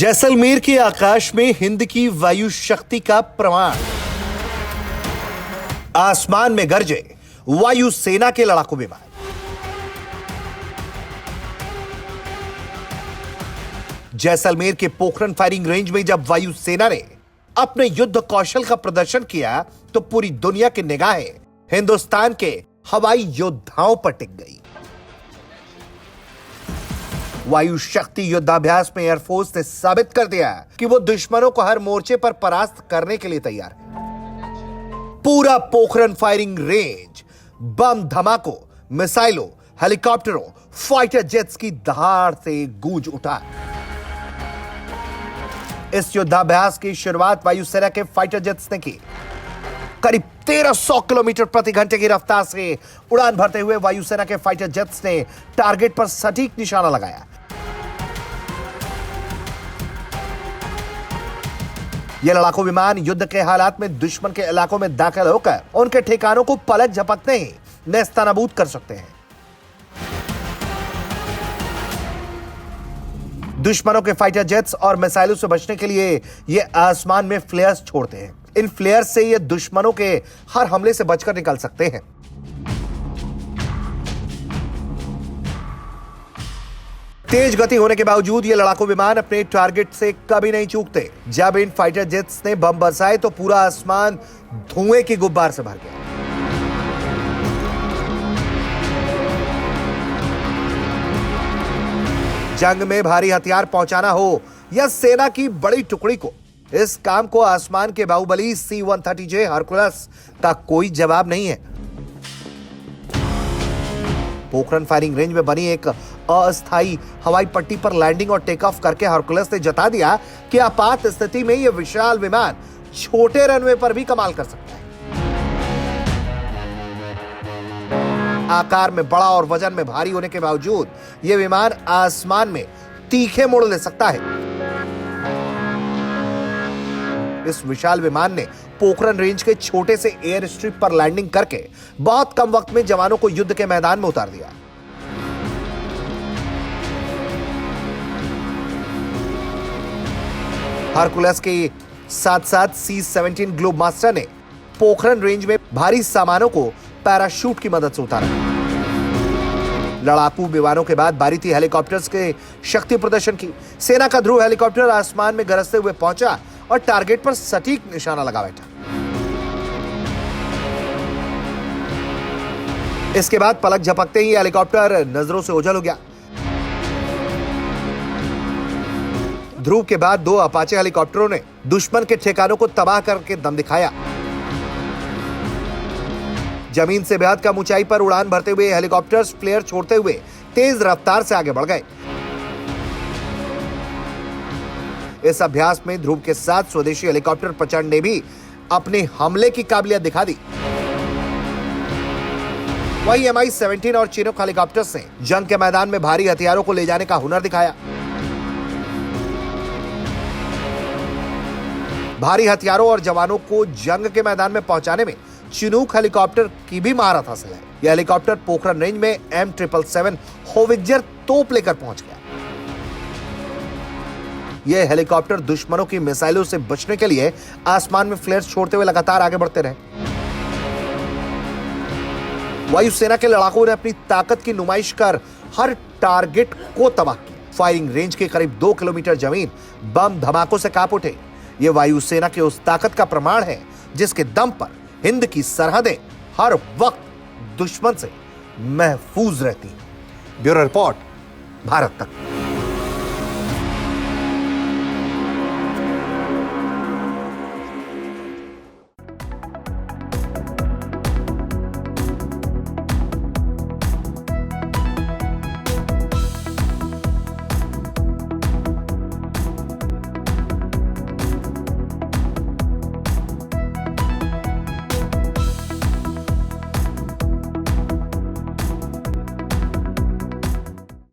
जैसलमेर के आकाश में हिंद की वायु शक्ति का प्रमाण। आसमान में गरजे वायु सेना के लड़ाकू विमान। जैसलमेर के पोखरण फायरिंग रेंज में जब वायु सेना ने अपने युद्ध कौशल का प्रदर्शन किया तो पूरी दुनिया की निगाहें हिंदुस्तान के हवाई योद्धाओं पर टिक गई। वायु शक्ति युद्धाभ्यास में एयरफोर्स ने साबित कर दिया कि वो दुश्मनों को हर मोर्चे पर परास्त करने के लिए तैयार है। पूरा पोखरण फायरिंग रेंज बम धमाकों, मिसाइलों, हेलीकॉप्टरों, फाइटर जेट्स की दहाड़ से गूंज उठा। इस युद्धाभ्यास की शुरुआत वायुसेना के फाइटर जेट्स ने की। करीब 1300 किलोमीटर प्रति घंटे की रफ्तार से उड़ान भरते हुए वायुसेना के फाइटर जेट्स ने टारगेट पर सटीक निशाना लगाया। ये लड़ाकू विमान युद्ध के हालात में दुश्मन के इलाकों में दाखिल होकर उनके ठिकानों को पलक झपकते ही नेस्तनाबूद कर सकते हैं। दुश्मनों के फाइटर जेट्स और मिसाइलों से बचने के लिए ये आसमान में फ्लेयर्स छोड़ते हैं। इन फ्लेयर्स से ये दुश्मनों के हर हमले से बचकर निकल सकते हैं। तेज गति होने के बावजूद ये लड़ाकू विमान अपने टारगेट से कभी नहीं चूकते। जब इन फाइटर जेट्स ने बम बरसाए तो पूरा आसमान धुएं की गुब्बार से भर गया। जंग में भारी हथियार पहुंचाना हो या सेना की बड़ी टुकड़ी को, इस काम को आसमान के बाहुबली C-130J हरकुलस का कोई जवाब नहीं है। पोखरण फायरिंग रेंज में बनी एक अस्थायी हवाई पट्टी पर लैंडिंग और टेक ऑफ करके हरकुलस ने जता दिया कि आपात स्थिति में यह विशाल विमान छोटे रनवे पर भी कमाल कर सकता है। आकार में बड़ा और वजन में भारी होने के बावजूद यह विमान आसमान में तीखे मोड़ ले सकता है। इस विशाल विमान ने पोखरण रेंज के छोटे से एयर स्ट्रिप पर लैंडिंग करके बहुत कम वक्त में जवानों को युद्ध के मैदान में उतार दिया। हरकुलस के साथ साथ C-17 ग्लोब मास्टर ने पोखरण रेंज में भारी सामानों को पैराशूट की मदद से उतारा। लड़ाकू विमानों के बाद बारी थी हेलीकॉप्टर्स के शक्ति प्रदर्शन की। सेना का ध्रुव हेलीकॉप्टर आसमान में गरजते हुए पहुंचा और टारगेट पर सटीक निशाना लगा बैठा। इसके बाद पलक झपकते ही हेलीकॉप्टर नजरों से ओझल हो गया। ध्रुव के बाद दो अपाचे हेलीकॉप्टरों ने दुश्मन के ठिकानों को तबाह करके दम दिखाया। जमीन से बेहद कम ऊंचाई पर उड़ान भरते हुए हेलीकॉप्टर्स फ्लेयर छोड़ते हुए तेज रफ्तार से आगे बढ़ गए। इस अभ्यास में ध्रुव के साथ स्वदेशी हेलीकॉप्टर प्रचंड ने भी अपने हमले की काबिलियत दिखा दी। वही Mi-17 और चिनूक हेलीकॉप्टर्स ने जंग के मैदान में भारी हथियारों को ले जाने का हुनर दिखाया। भारी हथियारों और जवानों को जंग के मैदान में पहुंचाने में चिनूक हेलीकॉप्टर की भी महारत हासिल है। यह हेलीकॉप्टर पोखरण रेंज में M777 होवित्जर तोप लेकर पहुंच गया। यह हेलीकॉप्टर दुश्मनों की मिसाइलों से बचने के लिए आसमान में फ्लेयर्स छोड़ते हुए लगातार आगे बढ़ते रहे। वायुसेना के लड़ाकों ने अपनी ताकत की नुमाइश कर हर टारगेट को तबाह किया। फायरिंग रेंज के करीब 2 किलोमीटर जमीन बम धमाकों से कांप उठे। यह वायुसेना की उस ताकत का प्रमाण है जिसके दम पर हिंद की सरहदें हर वक्त दुश्मन से महफूज रहती हैं। ब्यूरो रिपोर्ट, भारत तक।